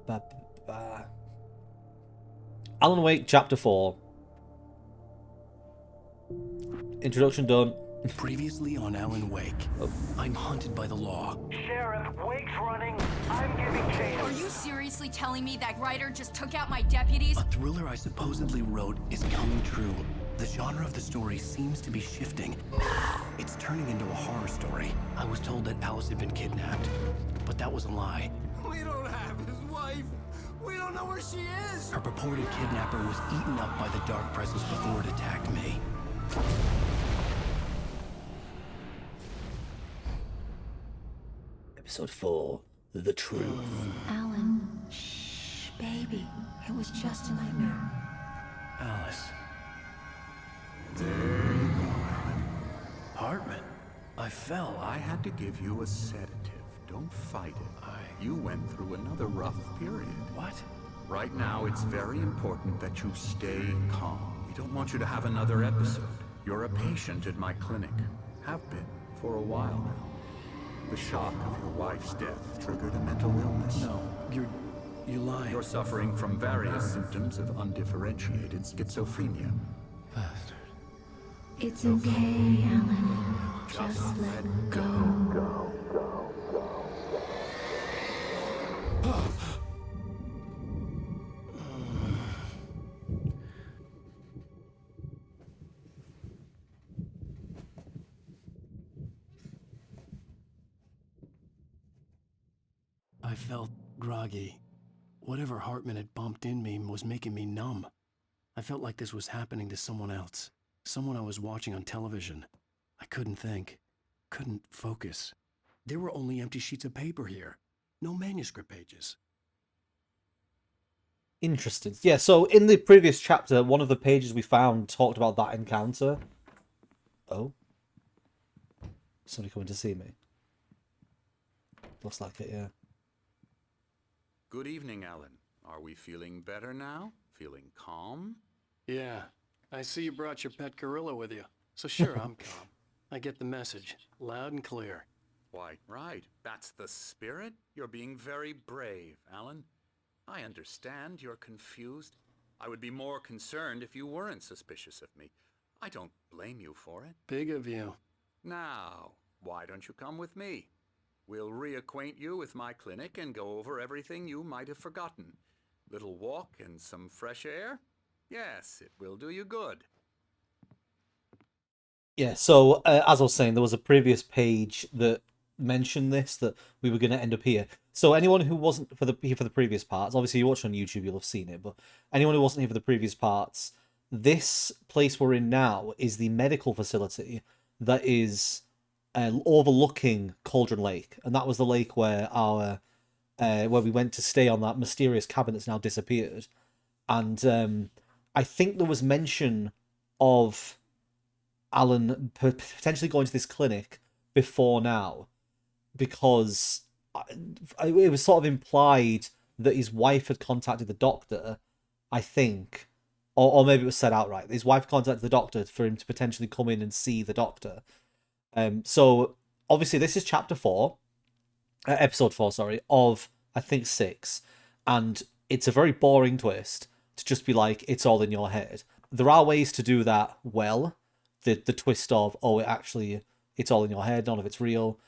ba, ba. Alan Wake, Chapter 4. Introduction done. Previously on Alan Wake, I'm hunted by the law. Sheriff, Wake's running. I'm giving chase. Are you seriously telling me that writer just took out my deputies? A thriller I supposedly wrote is coming true. The genre of the story seems to be shifting. It's turning into a horror story. I was told that Alice had been kidnapped, but that was a lie. We don't have his wife. We don't know where she is. Her purported kidnapper was eaten up by the dark presence before it attacked me. Episode 4. The Truth. Alan, shh, baby. It was just a nightmare. Alice. There you go, Alan. Hartman, I fell. I had to give you a sedative. Don't fight it. You went through another rough period. What? Right now, it's very important that you stay calm. We don't want you to have another episode. You're a patient at my clinic. Have been for a while now. The shock of your wife's death triggered a mental illness. No, you're lying. You're suffering from various symptoms of undifferentiated schizophrenia. Bastard. It's okay, Alan. Just let go. I felt groggy. Whatever Hartman had bumped in me was making me numb. I felt like this was happening to someone else. Someone I was watching on television. I couldn't think. Couldn't focus. There were only empty sheets of paper here. No manuscript pages. Interesting. Yeah, so in the previous chapter, one of the pages we found talked about that encounter. Oh. Somebody coming to see me. Looks like it, yeah. Good evening, Alan. Are we feeling better now? Feeling calm? Yeah, I see you brought your pet gorilla with you. So sure, I'm calm. I get the message, loud and clear. Why, right. That's the spirit. You're being very brave, Alan. I understand you're confused. I would be more concerned if you weren't suspicious of me. I don't blame you for it. Big of you. Now, why don't you come with me? We'll reacquaint you with my clinic and go over everything you might have forgotten. Little walk and some fresh air? Yes, it will do you good. Yeah, so as I was saying, there was a previous page that mentioned this, that we were going to end up here. So anyone who wasn't here for the previous parts, obviously you watch on YouTube, you'll have seen it, but anyone who wasn't here for the previous parts, this place we're in now is the medical facility that is overlooking Cauldron Lake, and that was the lake where where we went to stay on that mysterious cabin that's now disappeared. And I think there was mention of Alan potentially going to this clinic before now, because it was sort of implied that his wife had contacted the doctor, I think, or maybe it was said outright. His wife contacted the doctor for him to potentially come in and see the doctor. So obviously this is chapter 4, episode 4, sorry, of I think 6, and it's a very boring twist to just be like, it's all in your head. There are ways to do that well. The twist of, oh, it's all in your head, none of it's real.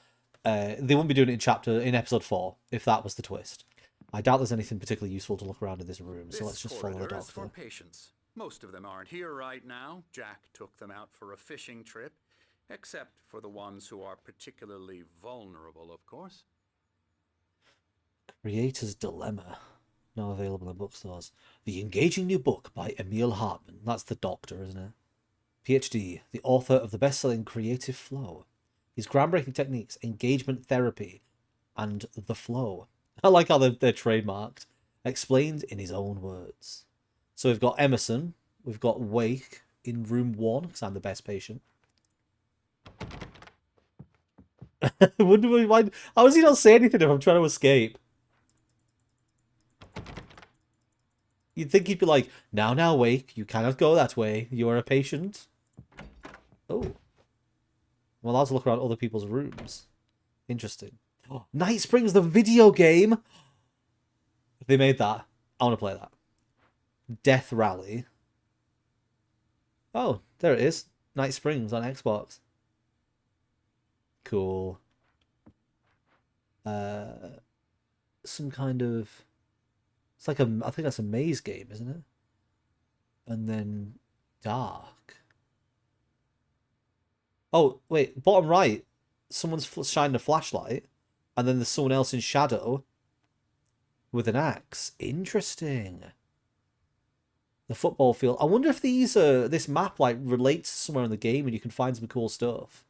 They wouldn't be doing it in episode 4 if that was the twist. I doubt there's anything particularly useful to look around in this room, so let's just follow the This corridor is doctor. for patients. Most of them aren't here right now. Jack took them out for a fishing trip, except for the ones who are particularly vulnerable, of course. Creator's Dilemma. Now available in bookstores. The engaging new book by Emil Hartman. That's the doctor, isn't it? PhD, the author of the best-selling Creative Flow. His groundbreaking techniques, engagement therapy, and the flow. I like how they're trademarked. Explained in his own words. So we've got Emerson. We've got Wake in room 1, because I'm the best patient. How does he not say anything if I'm trying to escape? You'd think he'd be like, now, Wake, you cannot go that way. You are a patient. Oh. I'm allowed to look around other people's rooms. Interesting. Oh, Night Springs, the video game! If they made that, I want to play that. Death Rally. Oh, there it is. Night Springs on Xbox. Cool. Some kind of... It's like a... I think that's a maze game, isn't it? And then... Dark. Oh, wait. Bottom right. Someone's shining a flashlight. And then there's someone else in shadow. With an axe. Interesting. The football field. I wonder if these this map like relates somewhere in the game and you can find some cool stuff.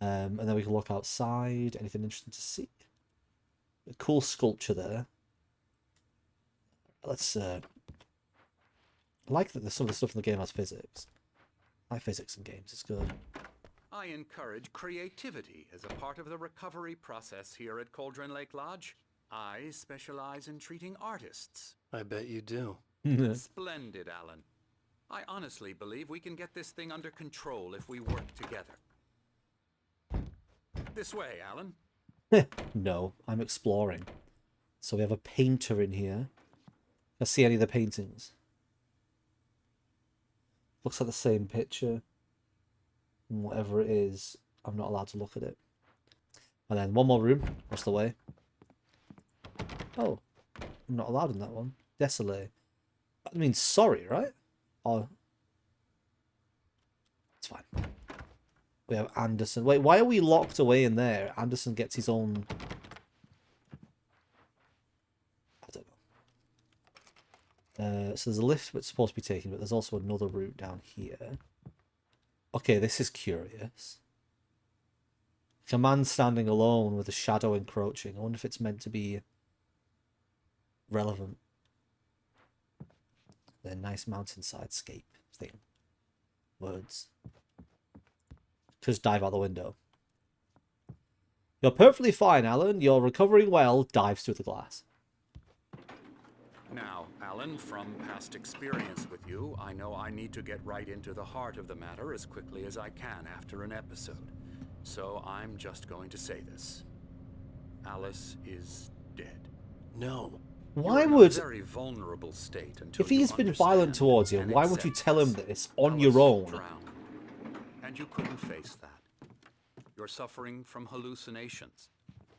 And then we can look outside. Anything interesting to see? A cool sculpture there. Let's I like that some of the stuff in the game has physics. I like physics in games, it's good. I encourage creativity as a part of the recovery process here at Cauldron Lake Lodge. I specialize in treating artists. I bet you do. Splendid, Alan. I honestly believe we can get this thing under control if we work together. This way, Alan. No, I'm exploring. So we have a painter in here. Let's see any of the paintings. Looks like the same picture. And whatever it is, I'm not allowed to look at it. And then one more room across the way. Oh, I'm not allowed in that one. Desolate. That means sorry, right? Or... It's fine. We have Anderson. Wait, why are we locked away in there? Anderson gets his own... I don't know. So there's a lift that's supposed to be taken, but there's also another route down here. Okay, this is curious. It's a man standing alone with a shadow encroaching. I wonder if it's meant to be relevant. The nice mountainside scape thing. Words. Just dive out the window. You're perfectly fine, Alan. You're recovering well. Dives through the glass. Now, Alan, from past experience with you, I know I need to get right into the heart of the matter as quickly as I can after an episode. So I'm just going to say this. Alice is dead. No. Why You're in would... a very vulnerable state until If he's you been violent understand towards you, and why would you accept tell him this. this on Alice your own? drowned, and you couldn't face that. You're suffering from hallucinations,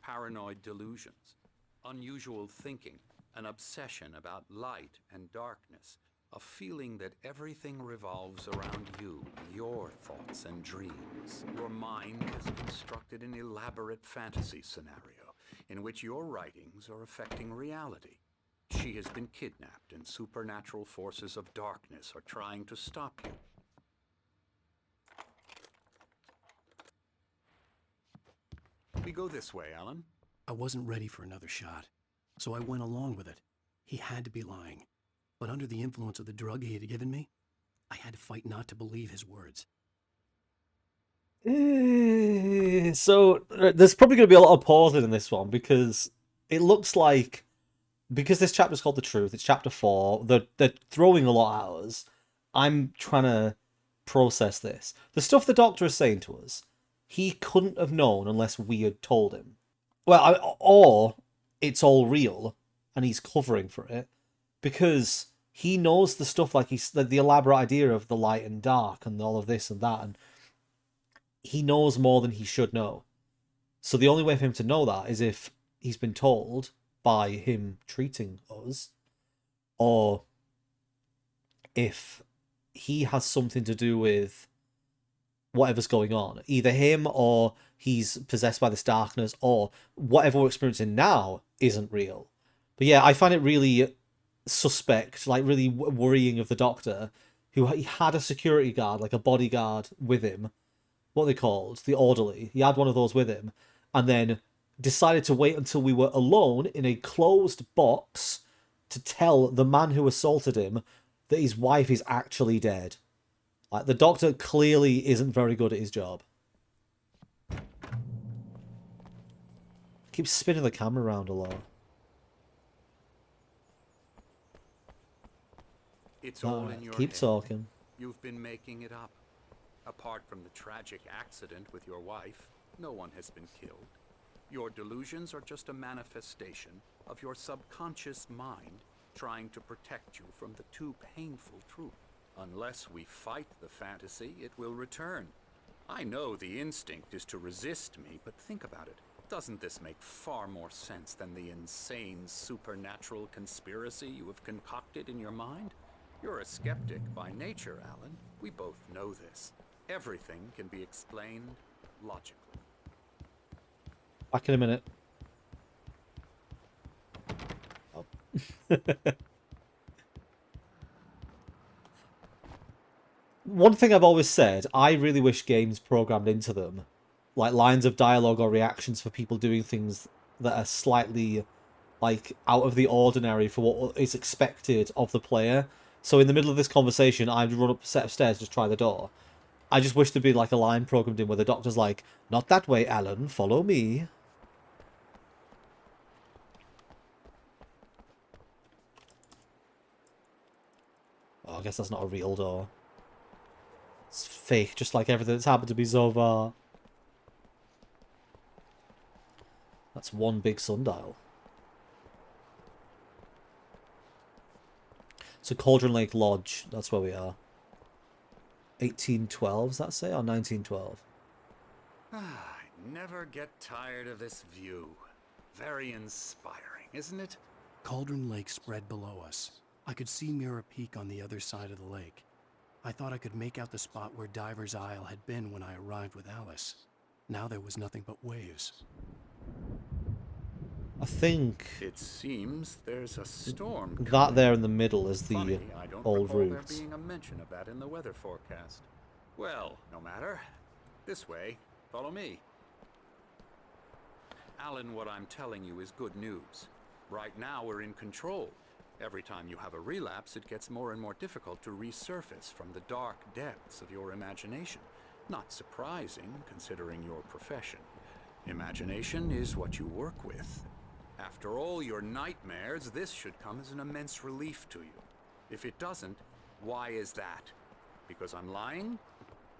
paranoid delusions, unusual thinking, an obsession about light and darkness, a feeling that everything revolves around you, your thoughts and dreams. Your mind has constructed an elaborate fantasy scenario in which your writings are affecting reality. She has been kidnapped and supernatural forces of darkness are trying to stop you. We go this way, Alan. I wasn't ready for another shot, so I went along with it. He had to be lying. But under the influence of the drug he had given me, I had to fight not to believe his words. So there's probably going to be a lot of pausing in this one because it looks like, because this chapter's called The Truth, it's chapter 4, they're throwing a lot at us. I'm trying to process this. The stuff the Doctor is saying to us, he couldn't have known unless we had told him. Well, or it's all real and he's covering for it because he knows the stuff, like the elaborate idea of the light and dark and all of this and that, and he knows more than he should know. So the only way for him to know that is if he's been told by him treating us, or if he has something to do with whatever's going on. Either him, or he's possessed by this darkness, or whatever we're experiencing now isn't real. But yeah, I find it really suspect, like really worrying of the Doctor, who he had a security guard, like a bodyguard with him. What are they called? The orderly. He had one of those with him, and then decided to wait until we were alone in a closed box to tell the man who assaulted him that his wife is actually dead. Like, the Doctor clearly isn't very good at his job. Keeps spinning the camera around a lot. It's all in your Keep head. talking. You've been making it up. Apart from the tragic accident with your wife, no one has been killed. Your delusions are just a manifestation of your subconscious mind trying to protect you from the too painful truth. Unless we fight the fantasy, it will return. I know the instinct is to resist me, but think about it. Doesn't this make far more sense than the insane supernatural conspiracy you have concocted in your mind? You're a skeptic by nature, Alan. We both know this. Everything can be explained logically. Back in a minute. Oh. One thing I've always said, I really wish games programmed into them, like lines of dialogue or reactions for people doing things that are slightly, like, out of the ordinary for what is expected of the player. So in the middle of this conversation, I'd run up a set of stairs, just try the door. I just wish there'd be, like, a line programmed in where the doctor's like, "Not that way, Alan, follow me." Oh, I guess that's not a real door. It's fake, just like everything that's happened to me so far. That's one big sundial. So Cauldron Lake Lodge, that's where we are. 1812, does that say? Or 1912? I never get tired of this view. Very inspiring, isn't it? Cauldron Lake spread below us. I could see Mirror Peak on the other side of the lake. I thought I could make out the spot where Diver's Isle had been when I arrived with Alice. Now there was nothing but waves. I think It seems there's a storm that coming. there in the middle is the Funny, I don't old recall route. there being a mention of that in the weather forecast. Well, no matter. This way. Follow me. Alan, what I'm telling you is good news. Right now we're in control. Every time you have a relapse, it gets more and more difficult to resurface from the dark depths of your imagination. Not surprising, considering your profession. Imagination is what you work with. After all your nightmares, this should come as an immense relief to you. If it doesn't, why is that? Because I'm lying?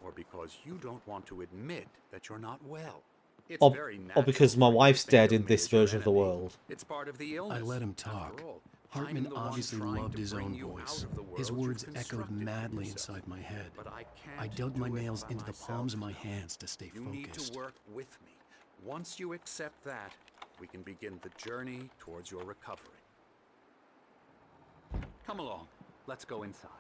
Or because you don't want to admit that you're not well? It's Or, very or natural because my for you to wife's think dead of in me this as your version of the enemy. world. It's part of the illness. I let him After talk. all, Hartman I'm the one obviously trying loved to his bring own you voice. out of the world His you've words echoed constructed for madly yourself. inside my head. But I I can't dug do my it nails by into the myself palms of my now. hands to stay You need focused. to work with me. Once you accept that, we can begin the journey towards your recovery. Come along. Let's go inside.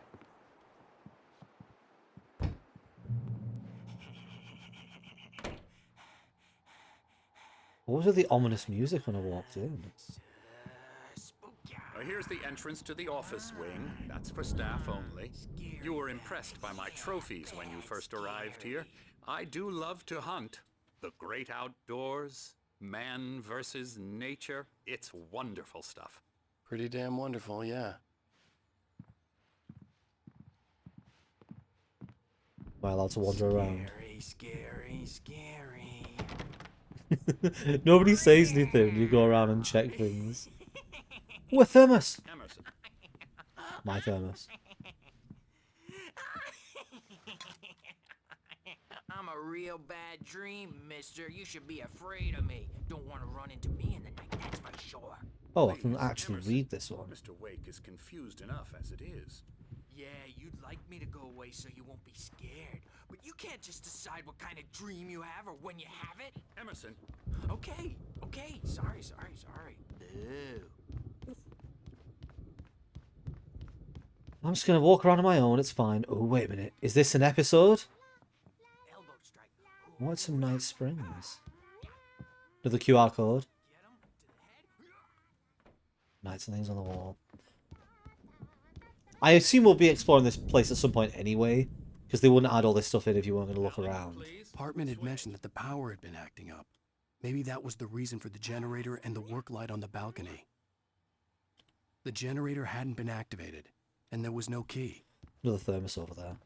What was with the ominous music when I walked in? Here's the entrance to the office wing. That's for staff only. You were impressed by my trophies when you first arrived here. I do love to hunt. The great outdoors, man versus nature. It's wonderful stuff. Pretty damn wonderful, yeah. Am I allowed to wander around? Scary, scary. Nobody says anything. You go around and check things. Ooh, a thermos! Emerson, My thermos. I'm a real bad dream, mister. You should be afraid of me. Don't want to run into me in the night, that's for sure. Oh, I can please, actually Emerson. read this one. Mr. Wake is confused enough as it is. Yeah, you'd like me to go away so you won't be scared. But you can't just decide what kind of dream you have or when you have it. Emerson, Okay, okay. Sorry. Boo. I'm just gonna walk around on my own, it's fine. Oh, wait a minute. Is this an episode? Elbow strike. I want some Night Springs. Another QR code. Get him to the head. Nights and things on the wall. I assume we'll be exploring this place at some point anyway, because they wouldn't add all this stuff in if you weren't going to look around. please. Hartman had mentioned that the power had been acting up. Maybe that was the reason for the generator and the work light on the balcony. The generator hadn't been activated, and there was no key. Another thermos over there.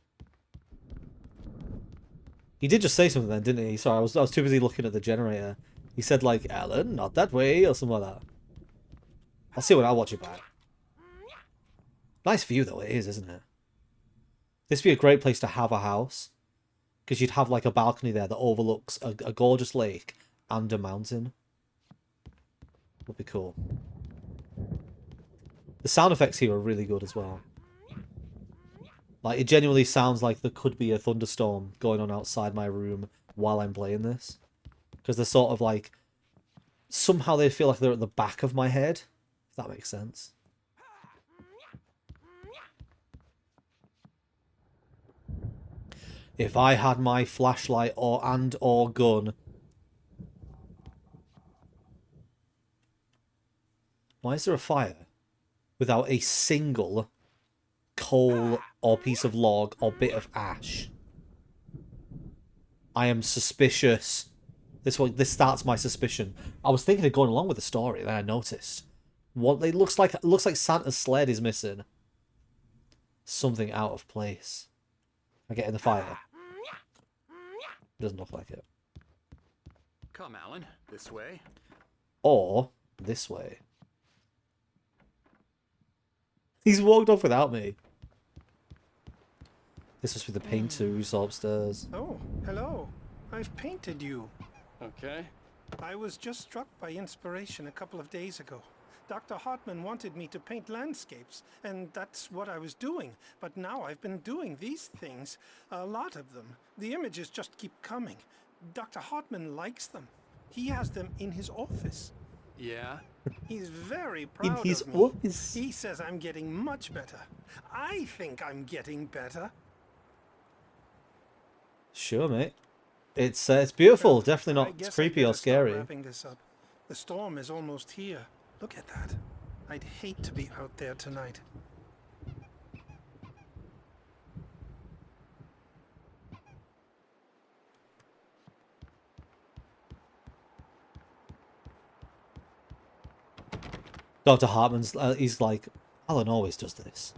He did just say something then, didn't he? Sorry, I was too busy looking at the generator. He said, like, Alan, not that way, or something like that. I'll see when I watch it back. Nice view, though, it is, isn't it? This would be a great place to have a house. Because you'd have, like, a balcony there that overlooks a gorgeous lake and a mountain. Would be cool. The sound effects here are really good as well. Like, it genuinely sounds like there could be a thunderstorm going on outside my room while I'm playing this. Because they're sort of like... Somehow they feel like they're at the back of my head. If that makes sense. If I had my flashlight or gun... Why is there a fire without a single coal or piece of log or bit of ash? I am suspicious. This starts my suspicion. I was thinking of going along with the story, then I noticed it looks like Santa's sled is missing. Something out of place. I get in the fire. Doesn't look like it. Come, Alan. This way. Or this way. He's walked off without me. This must be the painter who saw upstairs. Oh, hello. I've painted you. Okay. I was just struck by inspiration a couple of days ago. Dr. Hartman wanted me to paint landscapes, and that's what I was doing. But now I've been doing these things, a lot of them. The images just keep coming. Dr. Hartman likes them. He has them in his office. Yeah? He's very proud In his of me. office. He says I'm getting much better. I think I'm getting better. Sure, mate. It's beautiful. Well, Definitely I not guess I creepy or better start scary. wrapping this up. The storm is almost here. Look at that. I'd hate to be out there tonight. Dr. Hartman's, he's like, Alan always does this.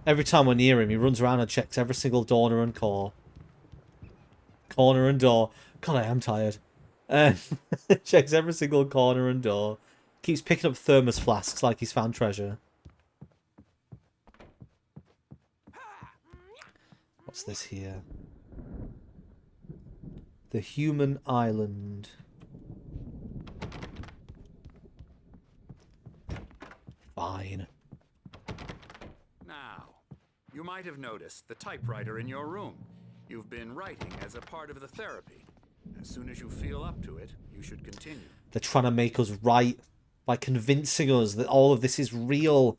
Every time we're near him, he runs around and checks every single corner and door. God, I am tired. Checks every single corner and door. Keeps picking up thermos flasks like he's found treasure. What's this here? The Human Island. Fine. Now, you might have noticed the typewriter in your room. You've been writing as a part of the therapy. As soon as you feel up to it, you should continue. They're trying to make us right by convincing us that all of this is real.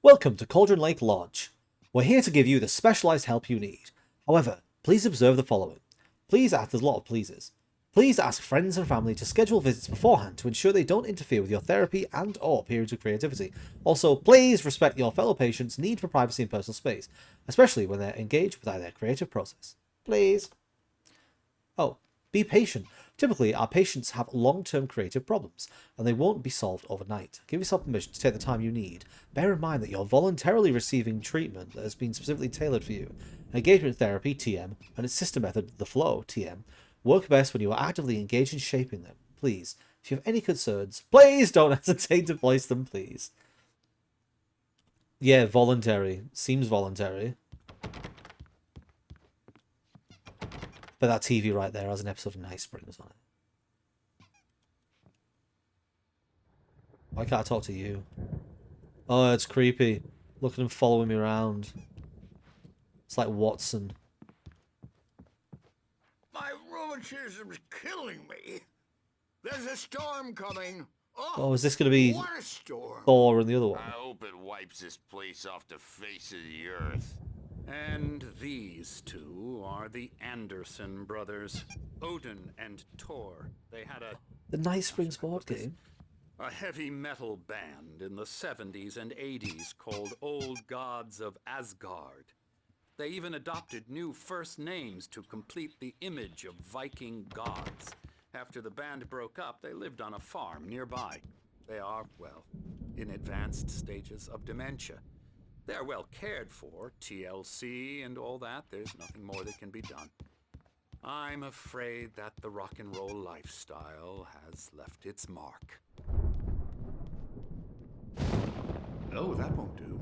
Welcome to Cauldron Lake Lodge. We're here to give you the specialized help you need. However, please observe the following. Please ask, there's a lot of pleases. Please ask friends and family to schedule visits beforehand to ensure they don't interfere with your therapy and or periods of creativity. Also, please respect your fellow patients' need for privacy and personal space, especially when they're engaged with their creative process. Please. Oh, be patient. Typically, our patients have long-term creative problems, and they won't be solved overnight. Give yourself permission to take the time you need. Bear in mind that you're voluntarily receiving treatment that has been specifically tailored for you. Engagement therapy, TM, and its sister method, the flow, TM, work best when you are actively engaged in shaping them. Please, if you have any concerns, please don't hesitate to voice them, please. Yeah, voluntary. Seems voluntary. But that TV right there has an episode of Night Springs on it. Why can't I talk to you? Oh, it's creepy. Look at him following me around. It's like Watson. My rheumatism's killing me. There's a storm coming. Oh, is this going to be What a storm. Thor and the other one? I hope it wipes this place off the face of the earth. And these two are the Anderson brothers, Odin and Thor. They had The Night Springs board game? a heavy metal band in the 70s and 80s called Old Gods of Asgard. They even adopted new first names to complete the image of Viking gods. After the band broke up, they lived on a farm nearby. They are, well, in advanced stages of dementia. They're well cared for, TLC and all that. There's nothing more that can be done. I'm afraid that the rock and roll lifestyle has left its mark. Oh, that won't do.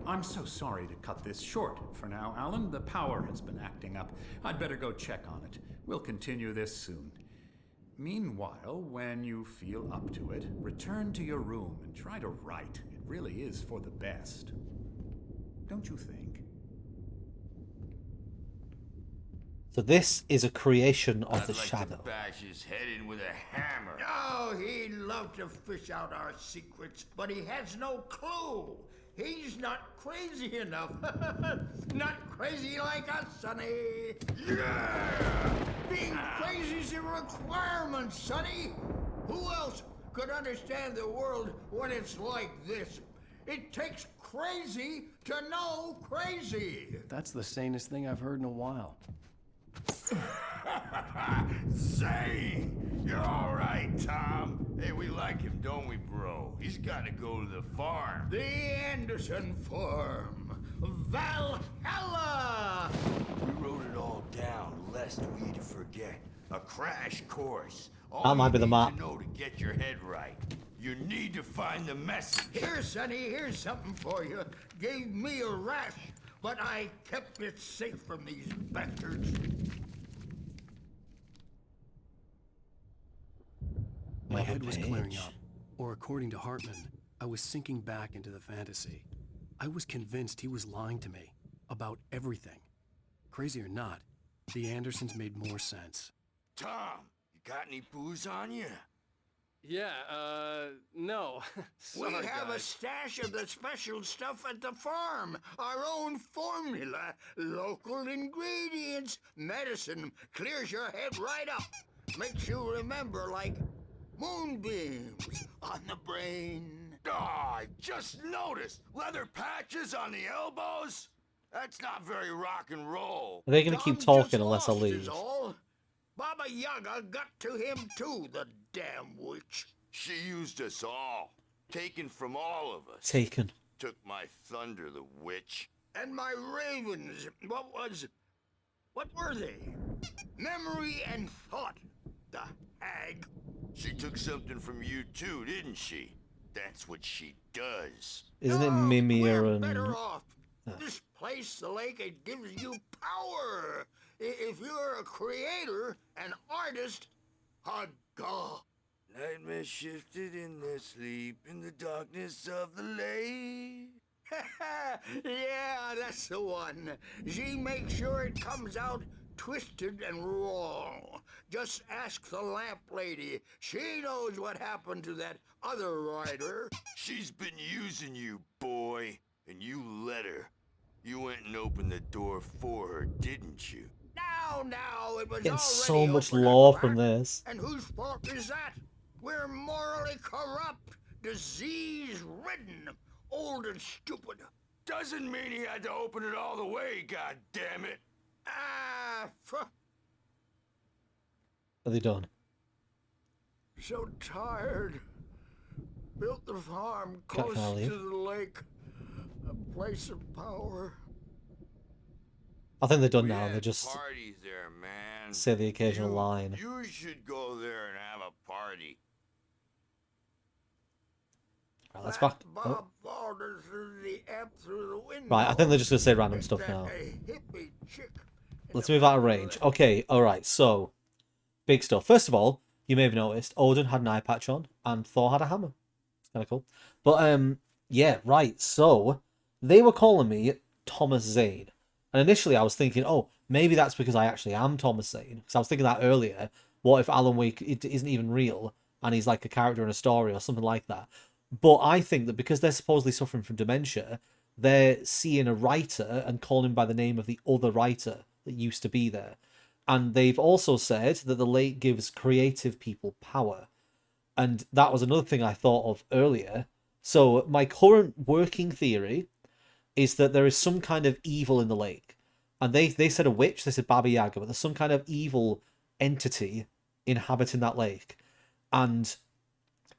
I'm so sorry to cut this short for now, Alan. The power has been acting up. I'd better go check on it. We'll continue this soon. Meanwhile, when you feel up to it, return to your room and try to write. It really is for the best. Don't you think? So this is a creation of I'd the like shadow. to bash his head in with a hammer. Oh, he'd love to fish out our secrets, but he has no clue. He's not crazy enough. Not crazy like us, Sonny. Yeah! Being crazy's a requirement, Sonny. Who else could understand the world when it's like this? It takes crazy to know crazy. That's the sanest thing I've heard in a while. Zane! You're all right, Tom. Hey, we like him, don't we, bro? He's got to go to the farm. The Anderson farm. Valhalla! We wrote it all down, lest we forget. A crash course. All That might be the you map. need to know to get your head right. You need to find the message. Here, Sonny, here's something for you. Gave me a rash, but I kept it safe from these bastards. My Another head was clearing page. up, or according to Hartman, I was sinking back into the fantasy. I was convinced he was lying to me about everything. Crazy or not, the Andersons made more sense. Tom, you got any booze on you? Yeah, no. We have a stash of the special stuff at the farm. Our own formula. Local ingredients. Medicine clears your head right up. Makes you remember like moonbeams on the brain. Oh, I just noticed. Leather patches on the elbows? That's not very rock and roll. Are they going to keep Tom talking just unless I lost leave? is all. Baba Yaga got to him too, the damn witch. She used us all. Taken from all of us. Taken. Took my thunder, the witch. And my ravens. What were they? Memory and thought, the hag. She took something from you too, didn't she? That's what she does. Isn't it No, Mimir we're and... better off. This place, the lake, it gives you power. If you're a creator, an artist, a god. Nightmare shifted in their sleep in the darkness of the lake. Yeah, that's the one. She makes sure it comes out twisted and wrong. Just ask the lamp lady. She knows what happened to that other writer. She's been using you, boy, and you let her. You went and opened the door for her, didn't you? Now, it was Getting already so much open a lore crack. from this. And whose fault is that? We're morally corrupt, disease-ridden, old and stupid. Doesn't mean he had to open it all the way, goddammit. Are they done? So tired. Built the farm Can I close leave? to the lake. A place of power. I think they're done now. They just Parties there, man. say the occasional line. You should go there and have a party. Right, let's back. Oh. Bob faltered through the amp through the window. Right, I think they're just going to say random stuff That now. a hippie chick in Let's the move out of middle range. the- Okay, alright, so... Big stuff. First of all, you may have noticed, Odin had an eye patch on, and Thor had a hammer. It's kind of cool. But, yeah, right, so... They were calling me Thomas Zane. And initially I was thinking, oh, maybe that's because I actually am Thomas Zane. Because I was thinking that earlier. What if Alan Wake isn't even real, and he's like a character in a story or something like that? But I think that because they're supposedly suffering from dementia, they're seeing a writer and calling him by the name of the other writer that used to be there. And they've also said that the lake gives creative people power. And that was another thing I thought of earlier. So my current working theory is that there is some kind of evil in the lake. And they said a witch, they said Baba Yaga, but there's some kind of evil entity inhabiting that lake. And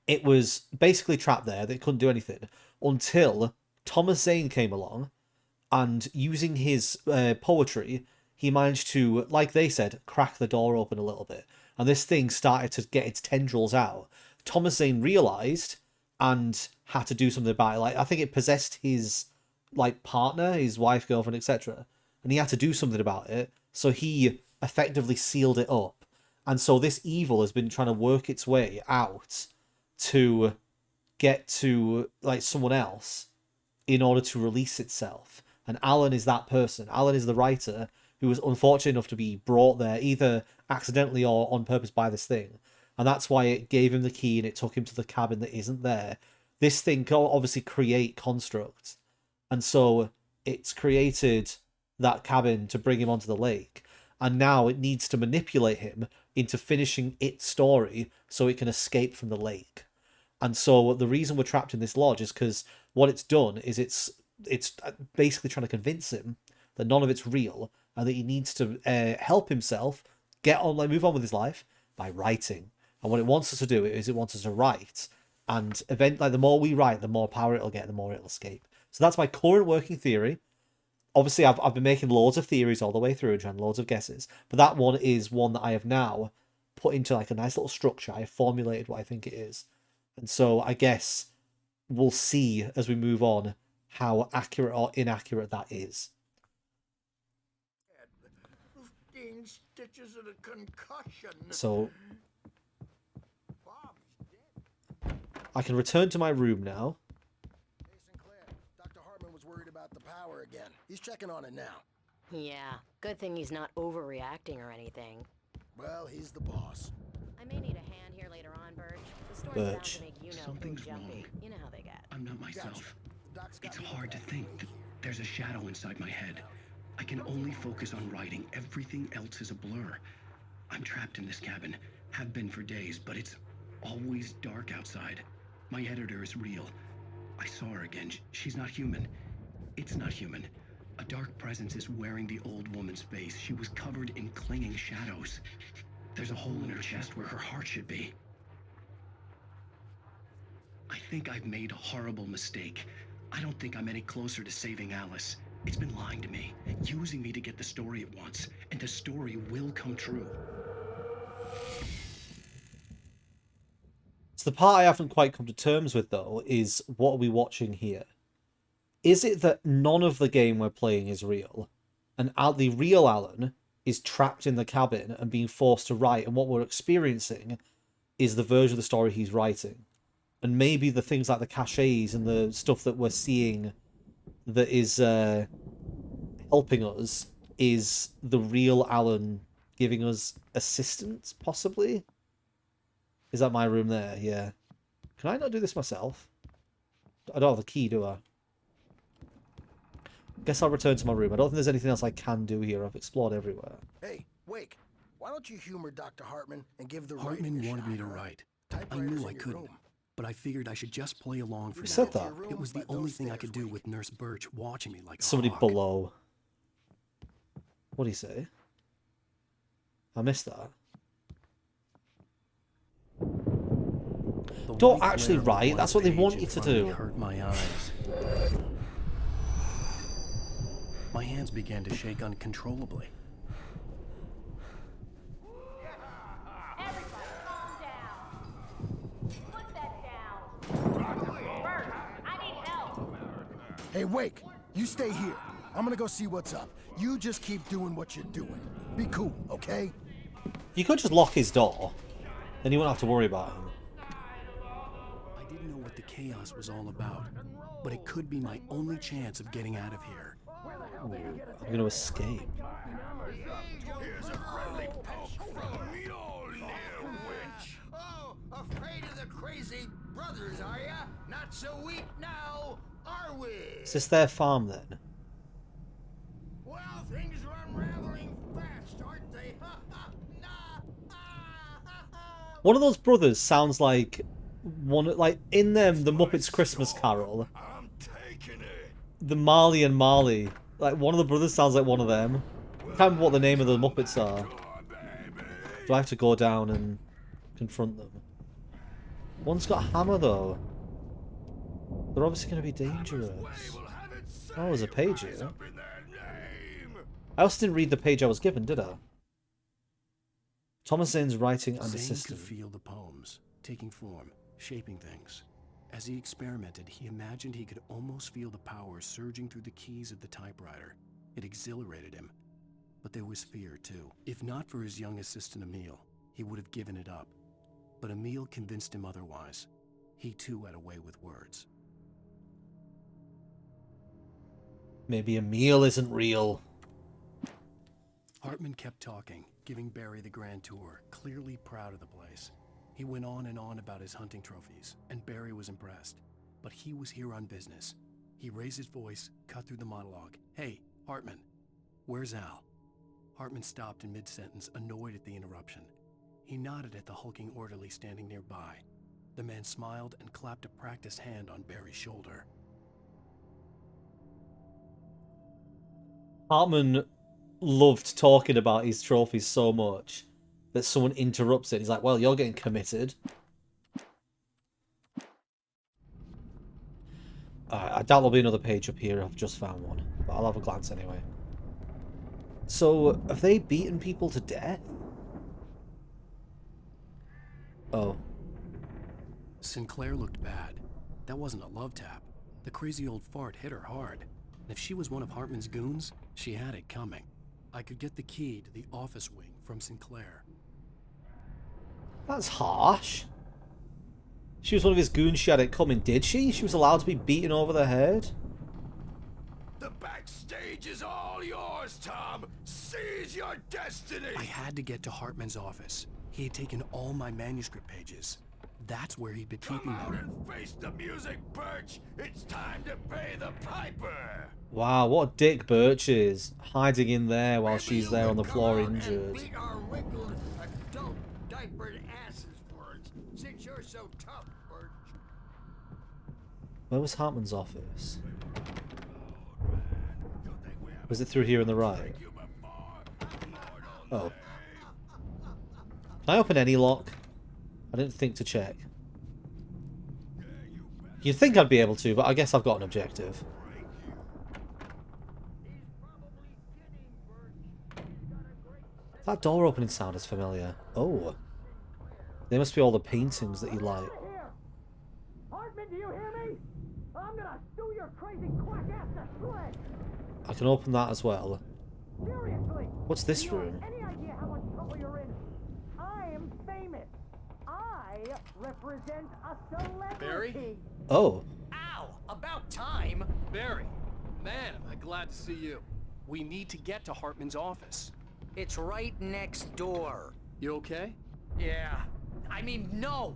it was basically trapped there. They couldn't do anything until Thomas Zane came along, and using his poetry, he managed to, like they said, crack the door open a little bit. And this thing started to get its tendrils out. Thomas Zane realised and had to do something about it. Like, I think it possessed his partner, his wife, girlfriend, etc. And he had to do something about it. So he effectively sealed it up. And so this evil has been trying to work its way out to get to like someone else in order to release itself. And Alan is that person. Alan is the writer who was unfortunate enough to be brought there either accidentally or on purpose by this thing. And that's why it gave him the key and it took him to the cabin that isn't there. This thing can obviously create constructs. And so it's created that cabin to bring him onto the lake. And now it needs to manipulate him into finishing its story so it can escape from the lake. And so the reason we're trapped in this lodge is because what it's done is it's basically trying to convince him that none of it's real and that he needs to help himself get on, like move on with his life by writing. And what it wants us to do is it wants us to write, and the more we write, the more power it'll get, the more it'll escape. So that's my current working theory. Obviously, I've been making loads of theories all the way through and trying loads of guesses, but that one is one that I have now put into like a nice little structure. I have formulated what I think it is. And so I guess we'll see as we move on how accurate or inaccurate that is. 15 stitches and a concussion. So I can return to my room now. Hey, Sinclair. Dr. Hartman was worried about the power again. He's checking on it now. Yeah, good thing he's not overreacting or anything. Well, he's the boss. I may need a hand here later on, Birch. The story's bound to make you know Something's jumpy. wrong. You know how they get. I'm not myself. It's hard to think that there's a shadow inside my head. I can only focus on writing. Everything else is a blur. I'm trapped in this cabin. Have been for days, but it's always dark outside. My editor is real. I saw her again. She's not human. It's not human. A dark presence is wearing the old woman's face. She was covered in clinging shadows. There's a hole in her chest where her heart should be. I think I've made a horrible mistake. I don't think I'm any closer to saving Alice. It's been lying to me, using me to get the story it wants, and the story will come true. So the part I haven't quite come to terms with, though, is what are we watching here? Is it that none of the game we're playing is real, and the real Alan is trapped in the cabin and being forced to write, and what we're experiencing is the version of the story he's writing? And maybe the things like the cachets and the stuff that we're seeing that is helping us is the real Alan giving us assistance, possibly? Is that my room there? Yeah. Can I not do this myself? I don't have the key, do I? Guess I'll return to my room. I don't think there's anything else I can do here. I've explored everywhere. Hey, Wake, why don't you humor Dr. Hartman and give the Hartman writing a wanted shot, me to huh? write. I Typewriters knew in I your couldn't, room. but I figured I should just play along for Who now. said that? It was the By only those thing I stairs, could do Wake. with Nurse Birch watching me like a Somebody hawk. below. What do you say? I missed that. The Don't white actually glare of a write, blank that's what they page want in you to front of me do. Hurt my eyes. My hands began to shake uncontrollably. Everybody calm down. Put that down. Bert, I need help. Hey, Wake, you stay here. I'm gonna go see what's up. You just keep doing what you're doing. Be cool, okay? You could just lock his door. Then you won't have to worry about him. I didn't know what the chaos was all about, but it could be my only chance of getting out of here. Ooh, I'm going to escape. Here's a friendly poke from Mjolnir, witch. Oh, afraid of the crazy brothers, are ya? Not so weak now, are we? Is this their farm then? Well, things are unraveling fast, aren't they? Ha ha! Nah! Ah, ha, ha. One of those brothers sounds like one, like in them, the Muppets Christmas Carol. I'm taking it. The Marley and Marley. Like one of the brothers sounds like one of them. I can't remember what the name of the Muppets are. Do I have to go down and confront them? One's got a hammer though. They're obviously going to be dangerous. Oh, there's a page here. I also didn't read the page I was given, did I? Thomas Zane's writing and Zane assistant. could feel the poems, taking form, shaping things. As he experimented, he imagined he could almost feel the power surging through the keys of the typewriter. It exhilarated him. But there was fear, too. If not for his young assistant Emil, he would have given it up. But Emil convinced him otherwise. He too had a way with words. Maybe Emil isn't real. Hartman kept talking, giving Barry the grand tour, clearly proud of the place. He went on and on about his hunting trophies, and Barry was impressed. But he was here on business. He raised his voice, cut through the monologue. "Hey, Hartman, where's Al?" Hartman stopped in mid-sentence, annoyed at the interruption. He nodded at the hulking orderly standing nearby. The man smiled and clapped a practiced hand on Barry's shoulder. Hartman loved talking about his trophies so much that someone interrupts it. He's like, well, you're getting committed. I doubt there'll be another page up here. I've just found one. But I'll have a glance anyway. So, have they beaten people to death? Oh. Sinclair looked bad. That wasn't a love tap. The crazy old fart hit her hard. And if she was one of Hartman's goons, she had it coming. I could get the key to the office wing from Sinclair. That's harsh. She was one of his goons, she had it coming, did she? She was allowed to be beaten over the head? The backstage is all yours, Tom. Seize your destiny. I had to get to Hartman's office. He had taken all my manuscript pages. That's where he'd been keeping Come out them. and face the music, Birch. It's time to pay the piper. Wow, what a dick Birch is. Hiding in there while she's there on the floor injured. Beat our wrinkled adult diapered asses for us, since you're so tough, Birch. Where was Hartman's office? Was it through here on the right? Oh. Can I open any lock? I didn't think to check. You'd think I'd be able to, but I guess I've got an objective. That door opening sound is familiar. Oh. They must be all the paintings that you like. Hartman, do you hear me? I'm gonna sue your crazy quack ass to shreds. I can open that as well. Seriously. What's this Do you room? have any idea how much trouble you're in? I am famous. I represent a celebrity. Barry? Oh. Ow! About time! Barry, man, am I glad to see you. We need to get to Hartman's office. It's right next door. You okay? Yeah. I mean, no!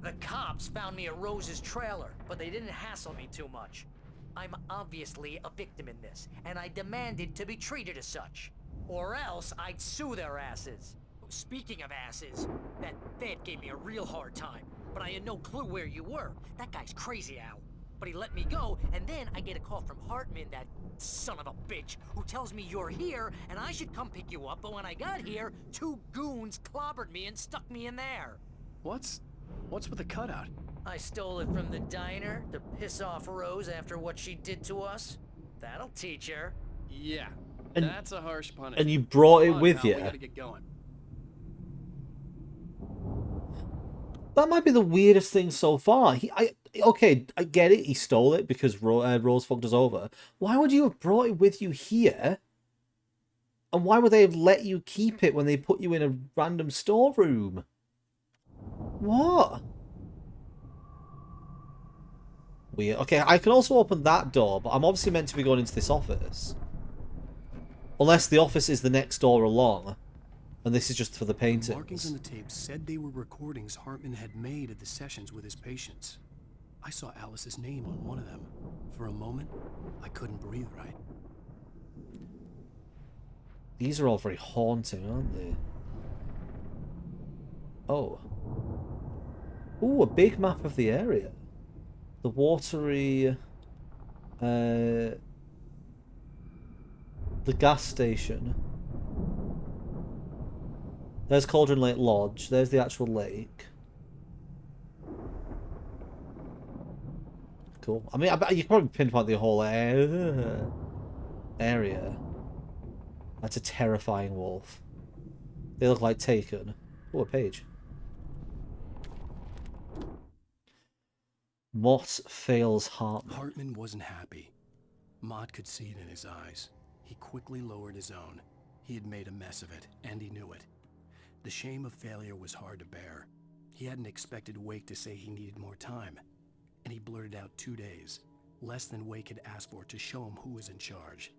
The cops found me at Rose's trailer, but they didn't hassle me too much. I'm obviously a victim in this, and I demanded to be treated as such. Or else I'd sue their asses. Speaking of asses, that Fed gave me a real hard time, but I had no clue where you were. That guy's crazy, Al. But he let me go, and then I get a call from Hartman, that son of a bitch, who tells me you're here, and I should come pick you up, but when I got here, 2 goons clobbered me and stuck me in there. What's with the cutout? I stole it from the diner to piss off Rose after what she did to us. That'll teach her. Yeah, And- that's a harsh punishment. And you brought it Come on, with pal, you. We gotta get going. That might be the weirdest thing so far. Okay, I get it. He stole it because Rose fucked us over. Why would you have brought it with you here? And why would they have let you keep it when they put you in a random storeroom? What? Weird. Okay, I can also open that door, but I'm obviously meant to be going into this office. Unless the office is the next door along. And this is just for the paintings. The markings on the tape said they were recordings Hartman had made at the sessions with his patients. I saw Alice's name on one of them. For a moment, I couldn't breathe right. These are all very haunting, aren't they? Oh. Ooh, a big map of the area. The watery... the gas station. There's Cauldron Lake Lodge. There's the actual lake. Cool. I mean, I bet you can probably pinpoint the whole area. That's a terrifying wolf. They look like Taken. Oh, a page. Mott fails Hartman. Hartman wasn't happy. Mott could see it in his eyes. He quickly lowered his own. He had made a mess of it, and he knew it. The shame of failure was hard to bear. He hadn't expected Wake to say he needed more time, and he blurted out 2 days, less than Wake had asked for to show him who was in charge.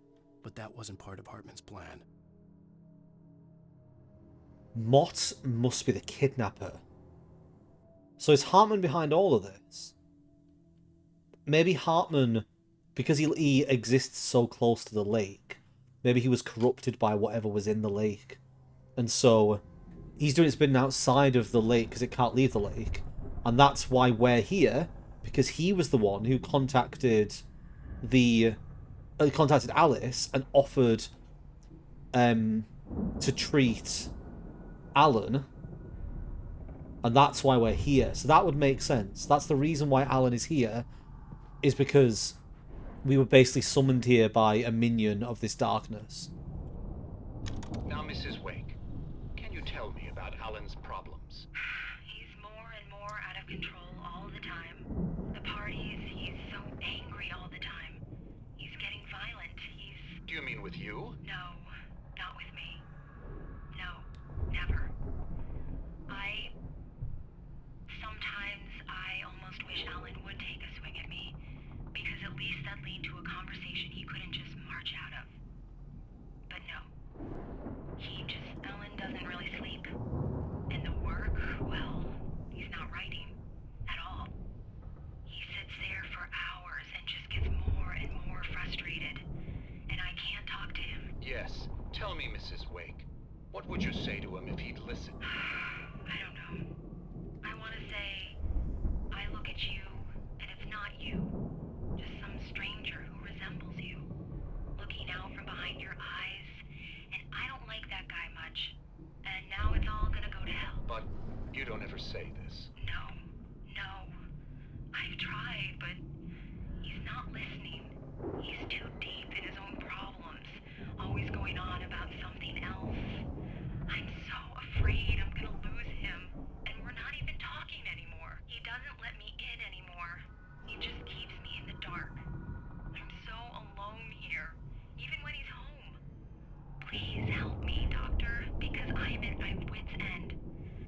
But that wasn't part of Hartman's plan. Mott must be the kidnapper. So is Hartman behind all of this? Maybe Hartman, because he exists so close to the lake, maybe he was corrupted by whatever was in the lake. And so he's doing his bidding outside of the lake because it can't leave the lake. And that's why we're here, because he was the one who contacted Alice and offered to treat Alan. And that's why we're here. So that would make sense. That's the reason why Alan is here, is because we were basically summoned here by a minion of this darkness. Now, Mrs. Wake, can you tell me about Alan's problems? He's more and more out of control all the time. The parties, he's so angry all the time. He's getting violent. Do you mean with you? No, not with me. No, never. Sometimes I almost wish Alan would take a swing at me, because at least that'd lead to a conversation he couldn't just march out of. But no. Alan doesn't really sleep. And the work, well, he's not writing at all. He sits there for hours and just gets more and more frustrated. And I can't talk to him. Yes. Tell me, Mrs. Wake, what would you say to him if he'd listen? I don't know. I want to say, I look at you, and it's not you. Just some stranger who resembles you. Looking out from behind your eyes. And I don't like that guy much. And now it's all gonna go to hell. But you don't ever say this. No. I've tried, but he's not listening. He's too deep in his own problems. Always going on about something else. I'm so afraid I'm gonna lose him. And we're not even talking anymore. He doesn't let me in anymore. He just keeps me in the dark. I'm so alone here, even when he's home. Please help me, Doctor, because I'm at my wit's end.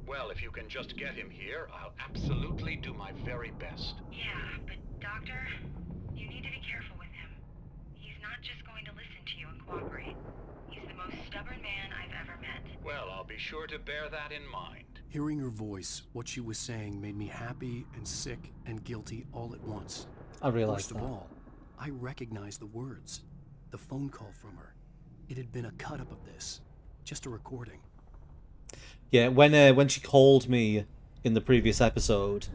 Well, if you can just get him here, I'll absolutely do my very best. Yeah, but Doctor, you need to be careful with him. He's not just going to listen to you and cooperate. He's the most stubborn man I've ever met. Well, I'll be sure to bear that in mind. Hearing her voice, what she was saying made me happy and sick and guilty all at once. I realized First of all, I recognized the words. The phone call from her. It had been a cut-up of this. Just a recording. Yeah, when she called me in the previous episode,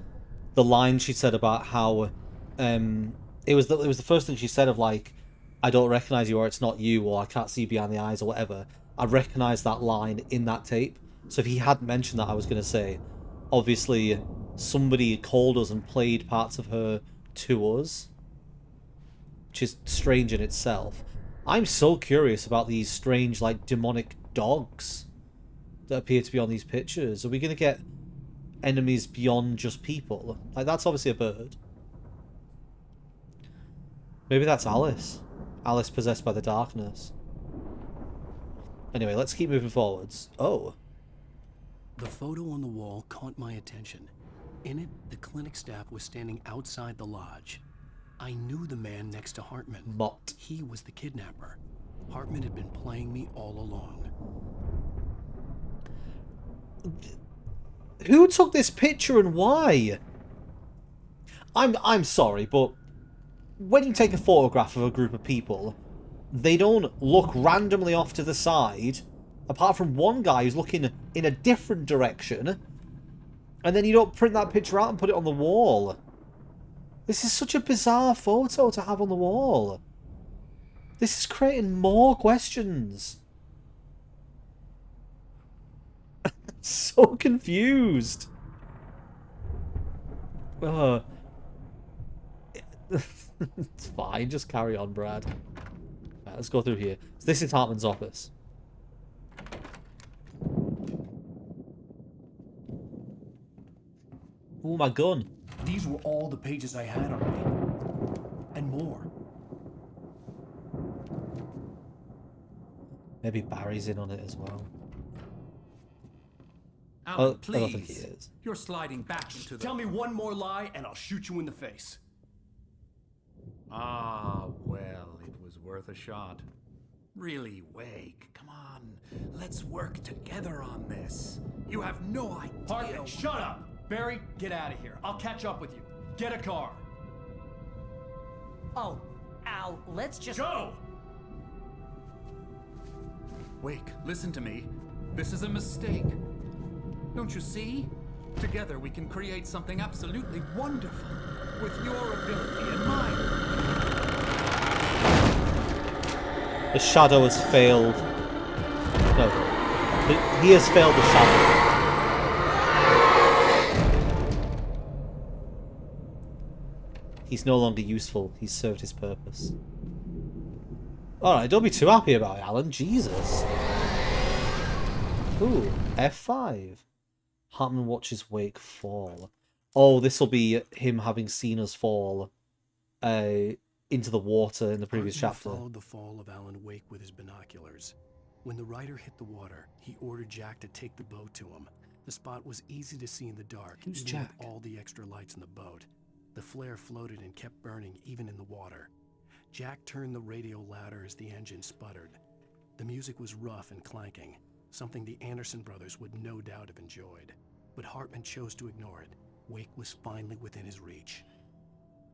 the line she said about how it was the first thing she said of like, I don't recognize you, or it's not you, or I can't see behind the eyes, or whatever. I recognized that line in that tape. So if he hadn't mentioned that, I was going to say, obviously somebody called us and played parts of her to us, which is strange in itself. I'm so curious about these strange, like, demonic dogs that appear to be on these pictures. Are we going to get enemies beyond just people? Like, that's obviously a bird. Maybe that's Alice. Alice possessed by the darkness. Anyway, let's keep moving forwards. Oh. The photo on the wall caught my attention. In it, the clinic staff was standing outside the lodge. I knew the man next to Hartman. Mott. He was the kidnapper. Hartman had been playing me all along. Who took this picture and why? I'm sorry, but when you take a photograph of a group of people, they don't look randomly off to the side, apart from one guy who's looking in a different direction, and then you don't print that picture out and put it on the wall. This is such a bizarre photo to have on the wall. This is creating more questions. So confused. It's fine, just carry on, Brad. Right, let's go through here. So this is Hartman's office. Oh, my gun. These were all the pages I had on me. And more. Maybe Barry's in on it as well. Alan, I don't think he please. is. You're sliding back into the... Tell me one more lie and I'll shoot you in the face. Ah, well, it was worth a shot. Really, Wake, come on. Let's work together on this. You have no idea... Hartman, shut up! Barry, get out of here. I'll catch up with you. Get a car. Oh, Al, let's just... Go! Wake, listen to me. This is a mistake. Don't you see? Together we can create something absolutely wonderful. With your ability and mine. The shadow has failed. No. He has failed the shadow. He's no longer useful. He's served his purpose. Alright, don't be too happy about it, Alan. Jesus. Ooh, F5. Hartman watches Wake fall. Oh, this will be him having seen us fall into the water in the previous chapter. Followed the fall of Alan Wake with his binoculars. When the rider hit the water, he ordered Jack to take the boat to him. The spot was easy to see in the dark, Who's even Jack? with all the extra lights in the boat. The flare floated and kept burning even in the water. Jack turned the radio louder as the engine sputtered. The music was rough and clanking, something the Anderson brothers would no doubt have enjoyed. But Hartman chose to ignore it. Wake was finally within his reach.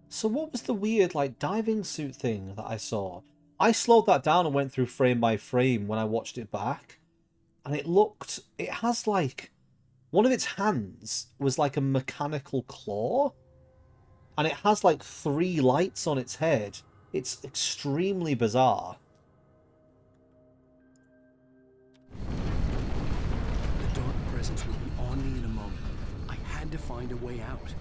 So what was the weird, like, diving suit thing that I saw? I slowed that down and went through frame by frame when I watched it back. And it has, like, one of its hands was like a mechanical claw. And it has, like, 3 lights on its head. It's extremely bizarre. The dark presence would be on me in a moment. I had to find a way out.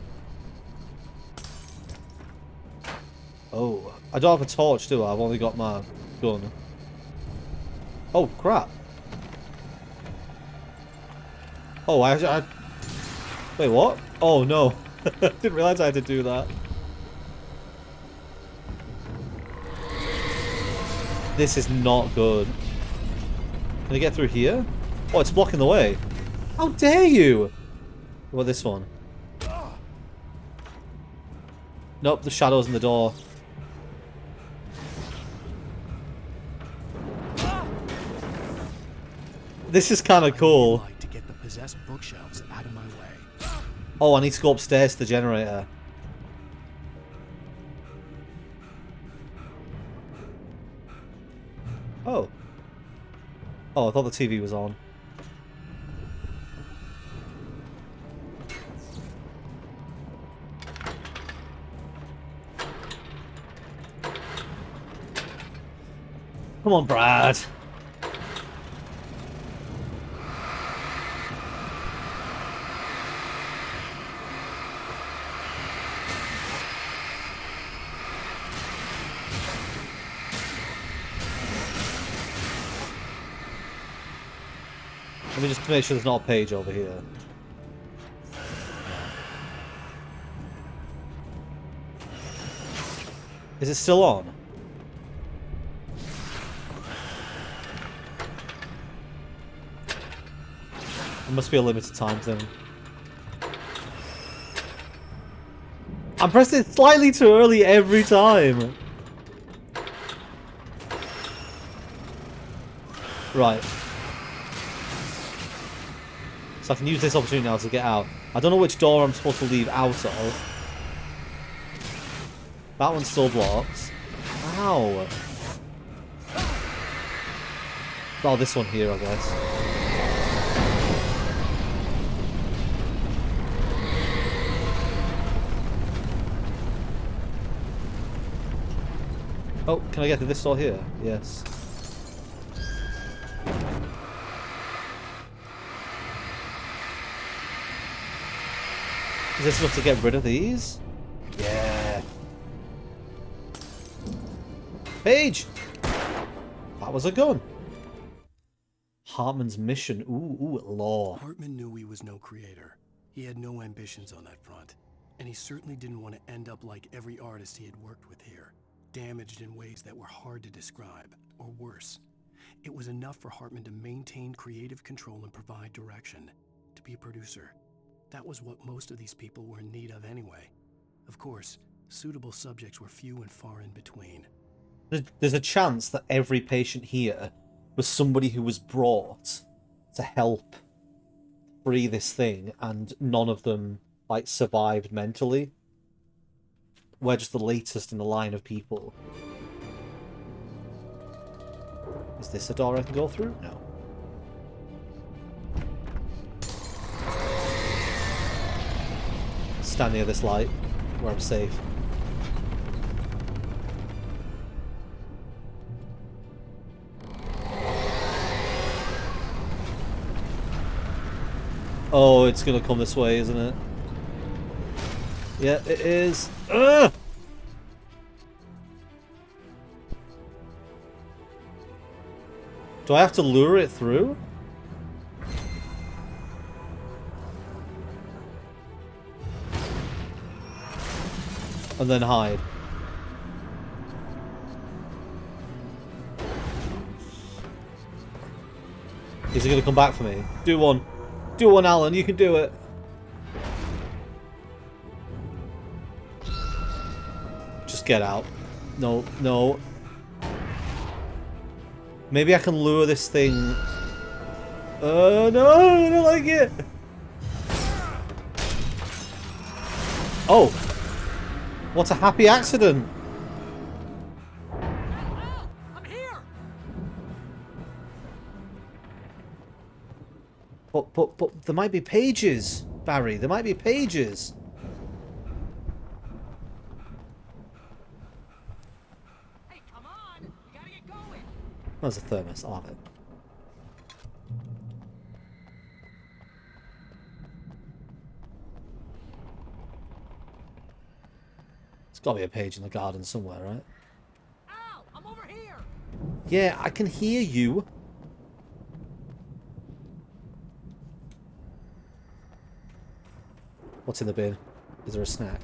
Oh, I don't have a torch, do I? I've only got my gun. Oh, crap. Oh, I... Wait, what? Oh, no. Didn't realise I had to do that. This is not good. Can I get through here? Oh, it's blocking the way. How dare you? What about this one? Nope, the shadow's in the door. This is kind of cool. To get the possessed bookshelves out of my way. Oh, I need to go upstairs to the generator. Oh. Oh, I thought the TV was on. Come on, Brad. Let me just make sure there's not a page over here. Is it still on? It must be a limited time thing. I'm pressing it slightly too early every time. Right. So I can use this opportunity now to get out. I don't know which door I'm supposed to leave out of. That one's still blocked. Ow. Oh, this one here, I guess. Oh, can I get to this door here? Yes. Is this enough to get rid of these? Yeah. Page! That was a gun. Hartman's mission. Ooh, law. Hartman knew he was no creator. He had no ambitions on that front. And he certainly didn't want to end up like every artist he had worked with here. Damaged in ways that were hard to describe, or worse. It was enough for Hartman to maintain creative control and provide direction. to be a producer. That was what most of these people were in need of anyway. Of course, suitable subjects were few and far in between. There's a chance that every patient here was somebody who was brought to help free this thing, and none of them like survived mentally. We're just the latest in the line of people. Is this a door I can go through? No. Stand near this light where I'm safe. Oh, it's gonna come this way, isn't it? Yeah, it is. Ugh! Do I have to lure it through? And then hide. Is he gonna come back for me? Do one. Do one, Alan. You can do it. Just get out. No, no. Maybe I can lure this thing. No, I don't like it. Oh. What a happy accident. I'm here. But there might be pages, Barry. There might be pages. Hey, come on. We gotta get going. There's a thermos. I'll have it. There's got to be a page in the garden somewhere, right? Al, I'm over here. Yeah, I can hear you. What's in the bin? Is there a snack?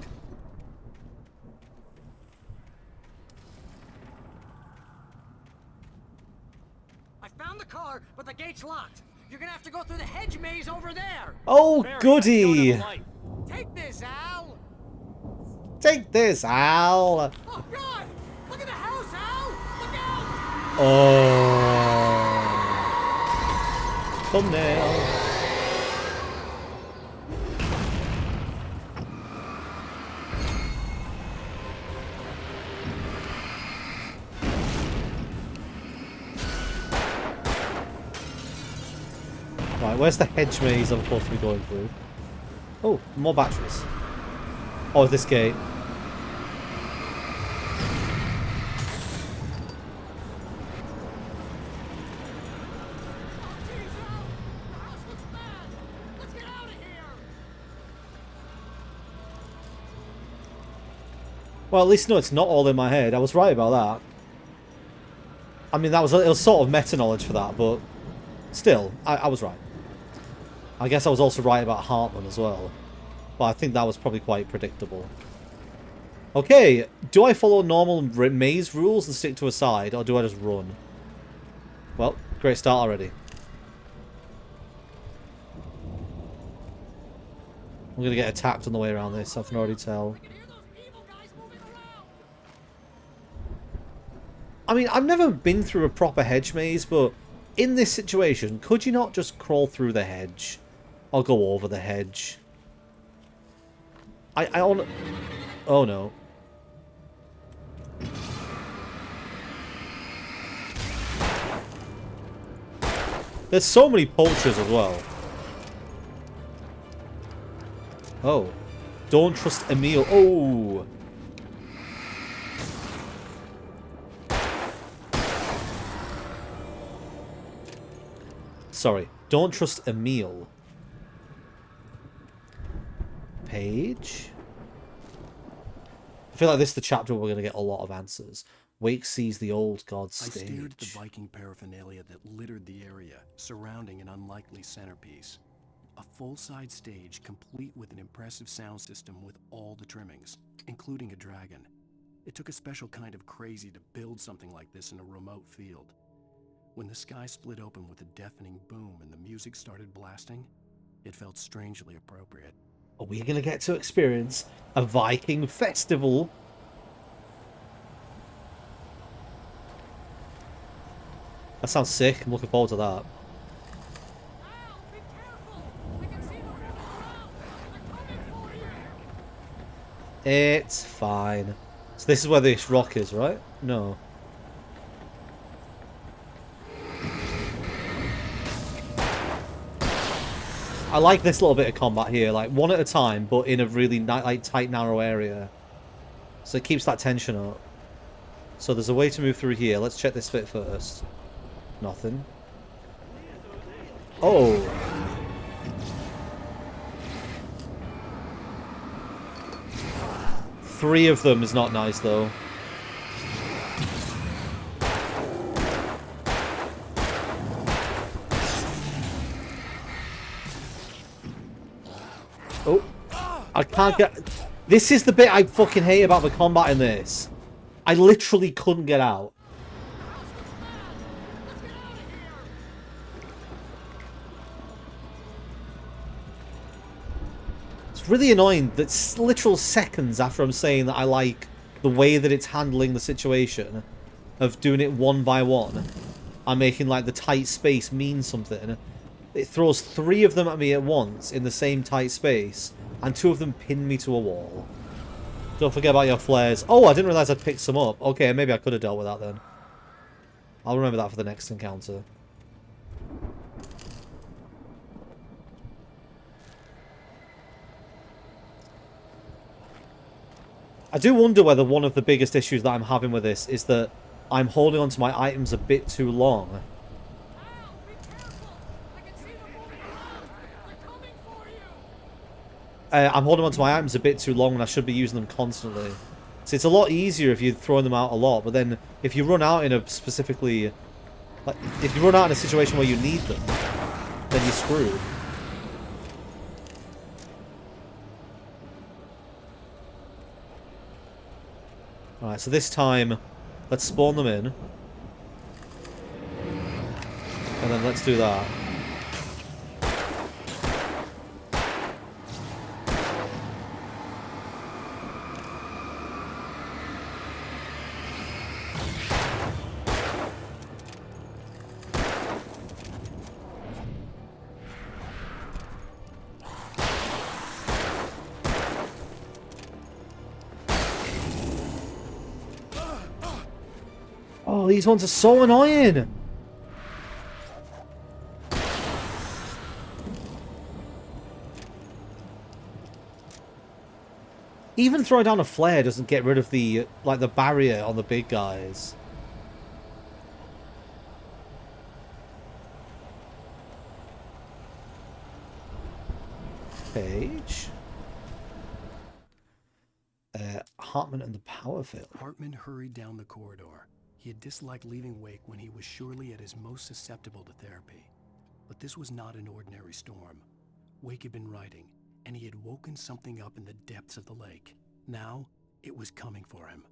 I found the car, but the gate's locked. You're gonna have to go through the hedge maze over there. Oh, Barry, goody! I don't have a light. Take this, Al. Take this, Al! Oh, God! Look at the house, Al! Look out! Oh. Thumbnail. Right, where's the hedge maze I'm supposed to be going through? Oh, more batteries. Oh, this gate. Well, at least no, it's not all in my head. I was right about that. I mean, it was sort of meta knowledge for that, but still, I was right. I guess I was also right about Hartman as well. But I think that was probably quite predictable. Okay, do I follow normal maze rules and stick to a side, or do I just run? Well, great start already. I'm going to get attacked on the way around this, I can already tell. I mean, I've never been through a proper hedge maze, but in this situation, could you not just crawl through the hedge? Or go over the hedge? Oh no. There's so many poachers as well. Oh. Don't trust Emil. Oh. Sorry. Don't trust Emil. Page? I feel like this is the chapter where we're going to get a lot of answers. Wake sees the old god stage. I stared at the Viking paraphernalia that littered the area, surrounding an unlikely centerpiece. A full-side stage complete with an impressive sound system with all the trimmings, including a dragon. It took a special kind of crazy to build something like this in a remote field. When the sky split open with a deafening boom and the music started blasting, It felt strangely appropriate. Are we going to get to experience a Viking festival? That sounds sick. I'm looking forward to that. It's fine. So this is where this rock is, right? No. I like this little bit of combat here, like one at a time, but in a really tight, narrow area. So it keeps that tension up. So there's a way to move through here. Let's check this bit first. Nothing. Oh. Three of them is not nice, though. Oh. I can't get... This is the bit I fucking hate about the combat in this. I literally couldn't get out. It's really annoying that literal seconds after I'm saying that I like the way that it's handling the situation of doing it one by one, I'm making like the tight space mean something. It throws three of them at me at once in the same tight space, and two of them pin me to a wall. Don't forget about your flares. Oh, I didn't realise I'd picked some up. Okay, maybe I could have dealt with that then. I'll remember that for the next encounter. I do wonder whether one of the biggest issues that I'm having with this is that I'm holding onto my items a bit too long. I'm holding onto my items a bit too long when I should be using them constantly. So it's a lot easier if you're throwing them out a lot, but then if you run out in a specifically... Like, if you run out in a situation where you need them, then you're screwed. Alright, so this time, let's spawn them in. And then let's do that. Oh, these ones are so annoying! Even throwing down a flare doesn't get rid of the, like, the barrier on the big guys. Page. Hartman and the power failed. Hartman hurried down the corridor. He had disliked leaving Wake when he was surely at his most susceptible to therapy. But this was not an ordinary storm. Wake had been writing, and he had woken something up in the depths of the lake. Now, it was coming for him.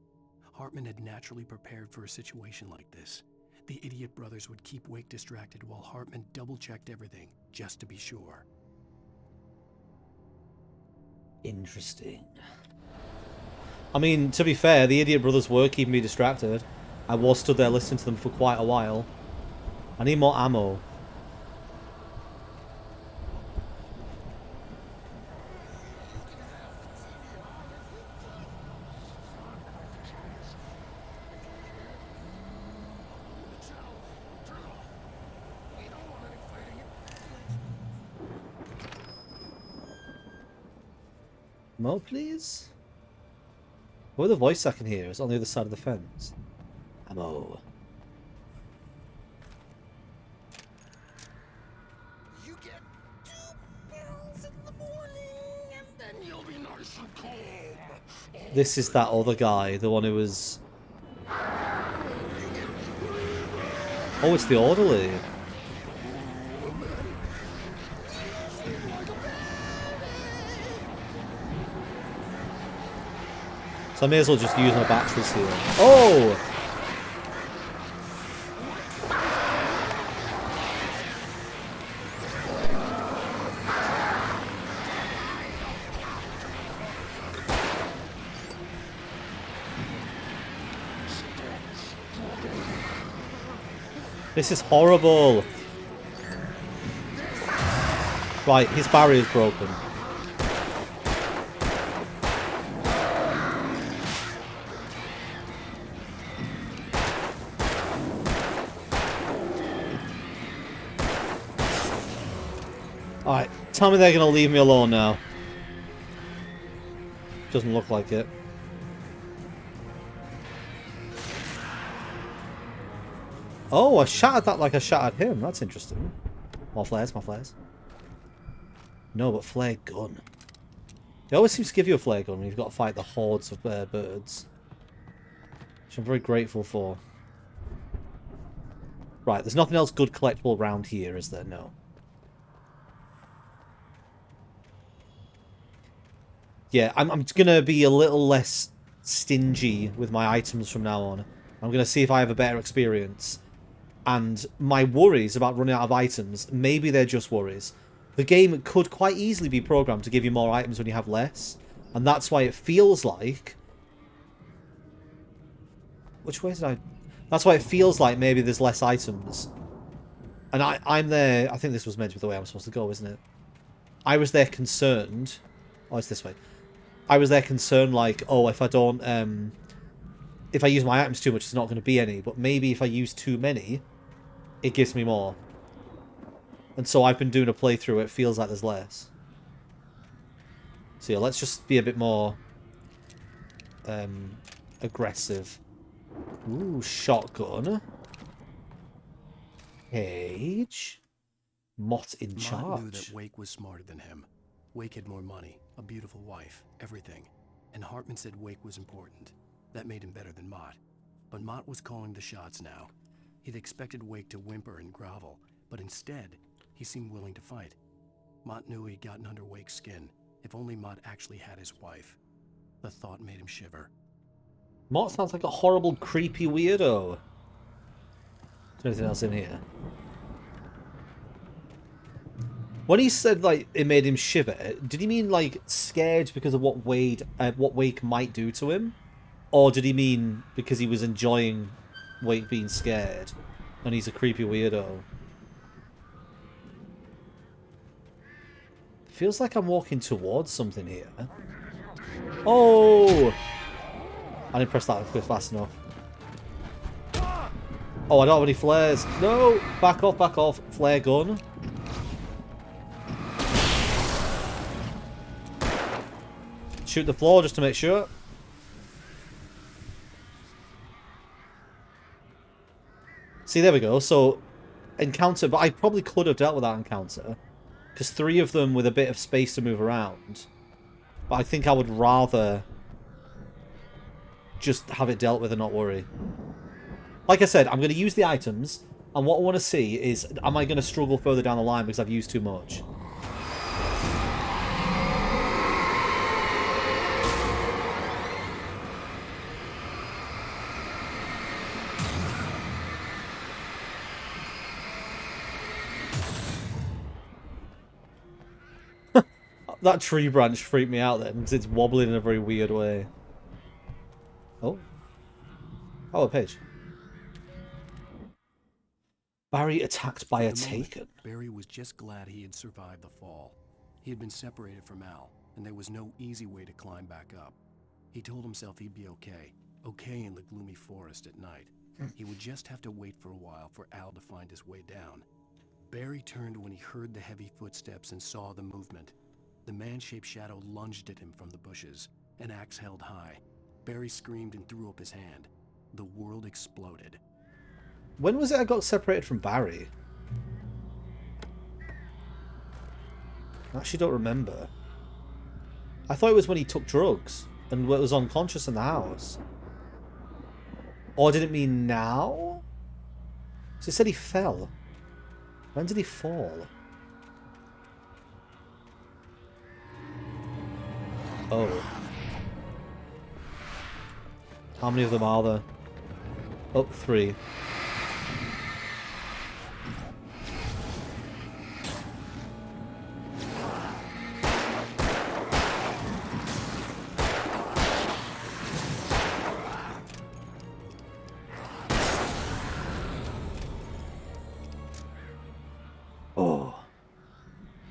Hartman had naturally prepared for a situation like this. The idiot brothers would keep Wake distracted while Hartman double-checked everything, just to be sure. Interesting. I mean, to be fair, the idiot brothers were keeping me distracted. I was stood there listening to them for quite a while. I need more ammo. More, please? Where the voice I can hear is on the other side of the fence. Ammo. You get 2 pills in the morning, and then you'll be nice and calm. This is that other guy, the one who was... Oh, it's the orderly. So I may as well just use my batteries here. Oh! This is horrible. Right, his barrier's broken. Alright, tell me they're going to leave me alone now. Doesn't look like it. Oh, I shattered that like I shattered him. That's interesting. More flares, more flares. No, but flare gun. It always seems to give you a flare gun when you've got to fight the hordes of birds. Which I'm very grateful for. Right, there's nothing else good collectible around here, is there? No. Yeah, I'm going to be a little less stingy with my items from now on. I'm going to see if I have a better experience. And my worries about running out of items, maybe they're just worries. The game could quite easily be programmed to give you more items when you have less. And that's why it feels like... Which way did I... That's why it feels like maybe there's less items. And I'm there... I think this was meant to be the way I'm supposed to go, isn't it? I was there concerned... Oh, it's this way. I was there concerned like, oh, if I don't... if I use my items too much, there's not going to be any. But maybe if I use too many, it gives me more. And so I've been doing a playthrough, it feels like there's less. So yeah, let's just be a bit more aggressive. Ooh, shotgun. Cage. Mott in charge. Mott knew that Wake was smarter than him. Wake had more money, a beautiful wife, everything. And Hartman said Wake was important. That made him better than Mott. But Mott was calling the shots now. He'd expected Wake to whimper and grovel, but instead, he seemed willing to fight. Mott knew he'd gotten under Wake's skin. If only Mott actually had his wife. The thought made him shiver. Mott sounds like a horrible, creepy weirdo. Is there anything else in here? When he said, like, it made him shiver, did he mean, like, scared because of what Wake might do to him? Or did he mean because he was enjoying Wake being scared and he's a creepy weirdo? Feels like I'm walking towards something here. Oh! I didn't press that quick fast enough. Oh, I don't have any flares. No! Back off, back off. Flare gun. Shoot the floor just to make sure. See, there we go. So, encounter, but I probably could have dealt with that encounter. Because 3 of them with a bit of space to move around. But I think I would rather just have it dealt with and not worry. Like I said, I'm going to use the items. And what I want to see is, am I going to struggle further down the line because I've used too much? That tree branch freaked me out then, because it's wobbling in a very weird way. Oh. Oh, a page. Barry attacked by a Taken. Barry was just glad he had survived the fall. He had been separated from Al, and there was no easy way to climb back up. He told himself he'd be okay. Okay in the gloomy forest at night. He would just have to wait for a while for Al to find his way down. Barry turned when he heard the heavy footsteps and saw the movement. The man-shaped shadow lunged at him from the bushes, an axe held high. Barry screamed and threw up his hand. The world exploded. When was it I got separated from Barry? I actually don't remember. I thought it was when he took drugs and was unconscious in the house. Or did it mean now? So it said he fell. When did he fall? Oh. How many of them are there? Oh, 3.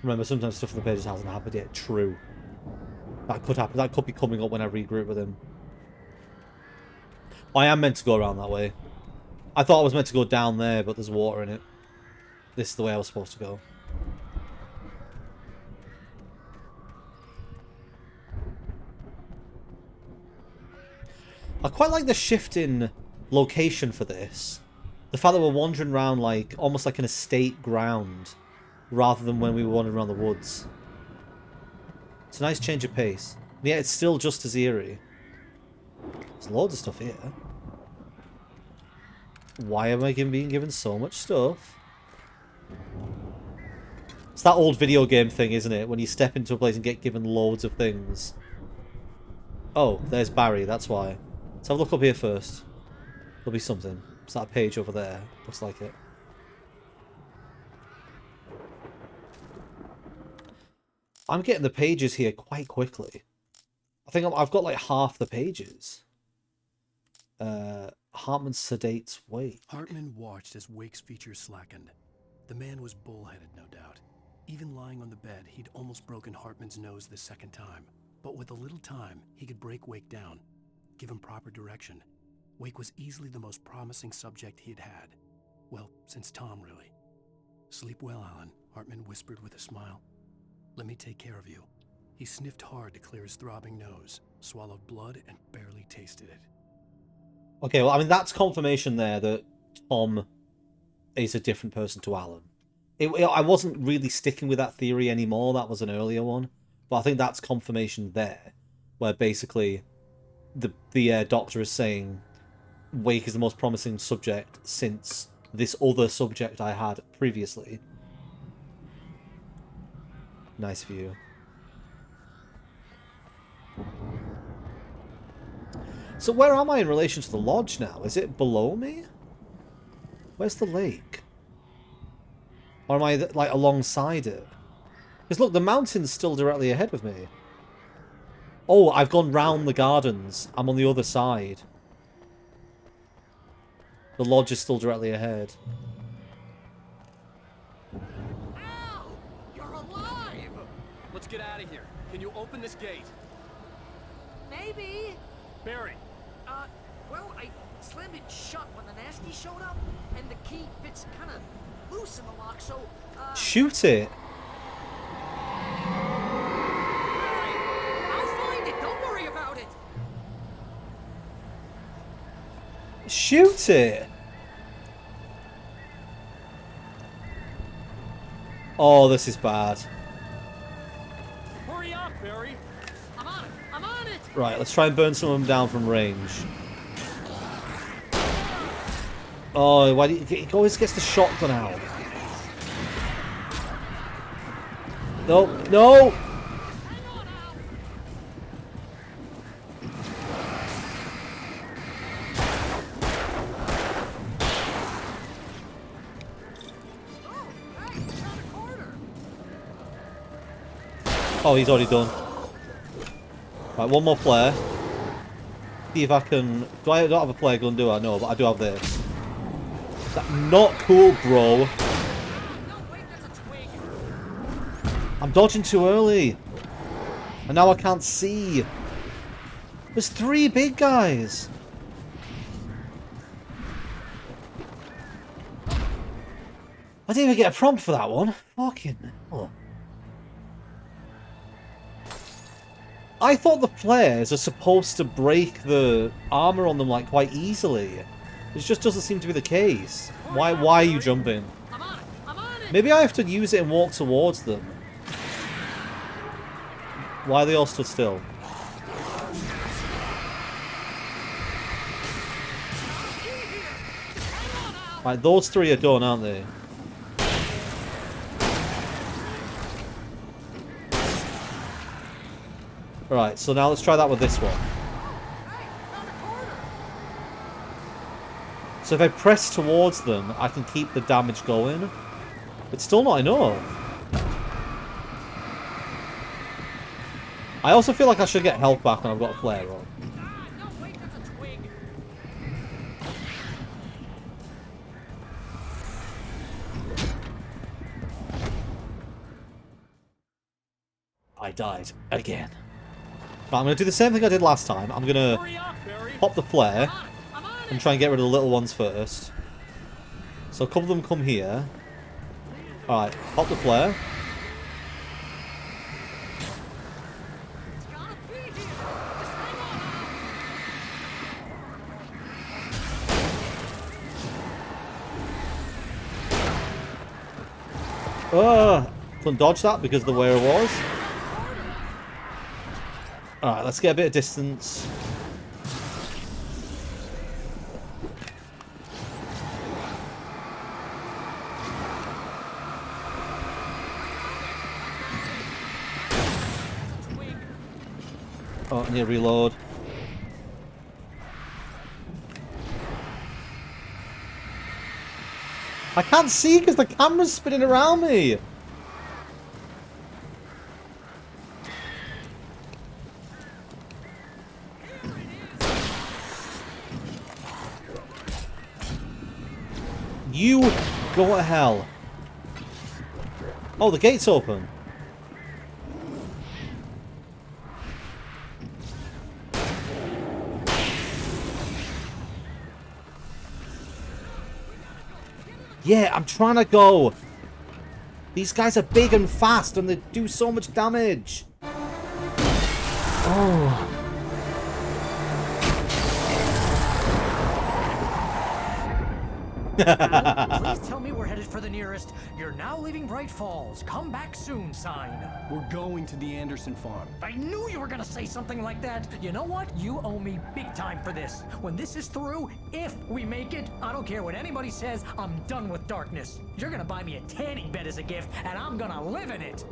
Remember, sometimes stuff on the pages hasn't happened yet. True. That could happen. That could be coming up when I regroup with him. I am meant to go around that way. I thought I was meant to go down there, but there's water in it. This is the way I was supposed to go. I quite like the shift in location for this. The fact that we're wandering around like almost like an estate ground rather than when we were wandering around the woods. It's a nice change of pace. And yet it's still just as eerie. There's loads of stuff here. Why am I being given so much stuff? It's that old video game thing, isn't it? When you step into a place and get given loads of things. Oh, there's Barry, that's why. Let's have a look up here first. There'll be something. It's that page over there. Looks like it. I'm getting the pages here quite quickly. I think I've got like half the pages. Hartman sedates Wake. Hartman watched as Wake's features slackened. The man was bullheaded, no doubt. Even lying on the bed, he'd almost broken Hartman's nose the second time. But with a little time, he could break Wake down, give him proper direction. Wake was easily the most promising subject he'd had. Well, since Tom, really. Sleep well, Alan, Hartman whispered with a smile. Let me take care of you. He sniffed hard to clear his throbbing nose, swallowed blood, and barely tasted it. Okay, well, I mean, that's confirmation there that Tom is a different person to Alan. I wasn't really sticking with that theory anymore. That was an earlier one. But I think that's confirmation there, where basically the doctor is saying Wake is the most promising subject since this other subject I had previously. Nice view. So where am I in relation to the lodge now? Is it below me? Where's the lake? Or am I like alongside it? Because look, the mountain's still directly ahead of me. Oh, I've gone round the gardens. I'm on the other side. The lodge is still directly ahead. Al! You're alive! Let's get out of here. Can you open this gate? Maybe. Barry! Well, I slammed it shut when the nasty showed up, and the key fits kind of loose in the lock, so, Shoot it! Barry, I'll find it, don't worry about it! Shoot it! Oh, this is bad. Hurry up, Barry! I'm on it! I'm on it! Right, let's try and burn some of them down from range. Oh, why do he always gets the shotgun out? No, no! Oh, he's already done. Right, one more flare. See if I can... I don't have a flare gun, do I? No, but I do have this. That's not cool, bro. I'm dodging too early. And now I can't see. There's 3 big guys. I didn't even get a prompt for that one. Fucking hell. I thought the flares are supposed to break the armor on them like quite easily. It just doesn't seem to be the case. Why are you jumping? Maybe I have to use it and walk towards them. Why are they all stood still? Right, those 3 are done, aren't they? Alright, so now let's try that with this one. So if I press towards them, I can keep the damage going. It's still not enough. I also feel like I should get health back when I've got a flare on. I died again. Right, I'm going to do the same thing I did last time. I'm going to pop the flare and try and get rid of the little ones first. So a couple of them come here. Alright, pop the flare. Couldn't dodge that because of the way it was. Alright, let's get a bit of distance. Oh, I need to reload. I can't see because the camera's spinning around me. You go to hell. Oh, the gate's open. Yeah, I'm trying to go. These guys are big and fast and they do so much damage. Oh. Please tell me we're headed for the nearest "You're now leaving Bright Falls. Come back soon" sign. We're going to the Anderson farm. I knew you were gonna say something like that. You know what? You owe me big time for this. When this is through, if we make it, I don't care what anybody says, I'm done with darkness. You're gonna buy me a tanning bed as a gift, and I'm gonna live in it.